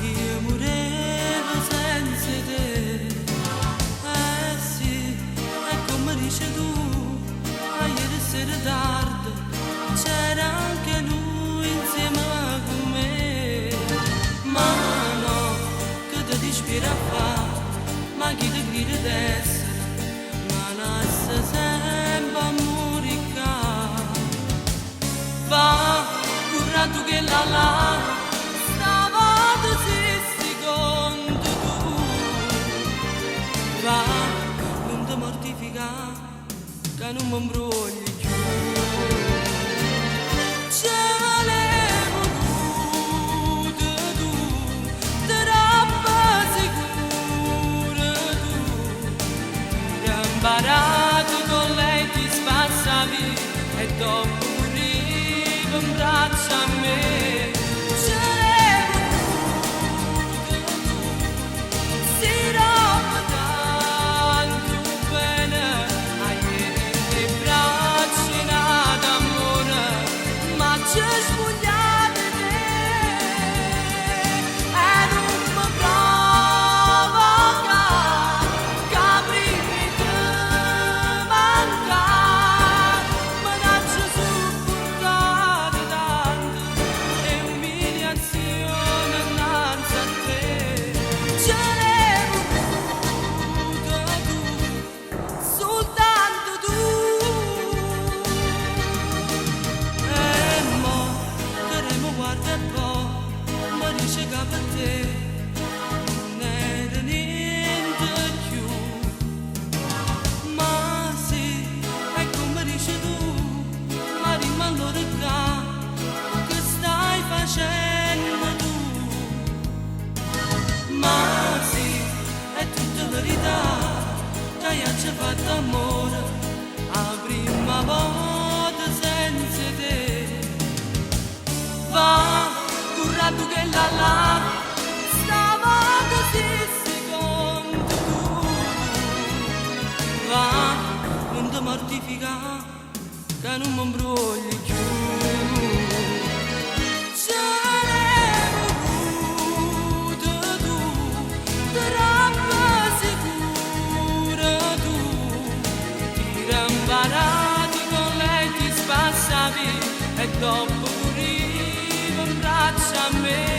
io morevo senza te. Sì, è come dici tu, ieri sera tardi c'era anche lui insieme con me. Ma no, che ti dispira fa, ma chi ti grida adesso, ma lascia sempre a morica. Va, currato che la stava così secondo tu. Va, non ti mortifica, che non mi imbrogli più. Ce l'hai voluto tu, troppo sicuro tu. Ti hai imparato con lei, ti spassavi e dopo morivo in braccio a me. Ce l'hai voluto tu, si rompe tanto bene, ieri nei bracci nata amore, ma ci spugliate te e non mi provoca, che prima te manca, ma non ci supportate tanto e umiliazione innanzi a te. Ce l'hai voluto tu, soltanto tu. E mo, terremo guarda un po', ma dice che per te non era niente più. Ma sì, è come dici tu, ma dimmi allora che stai facendo tu. Ma sì, è tutta verità, che io ci ho fatto amore la prima volta senza te. Va, currato che la stava così secondo tu. Va, non ti mortifica, che non mi imbrogli più. Ce l'hai voluto tu, troppo sicuro tu. Ti eri imparato con lei, ti spassavi e dopo morivo in braccio a me.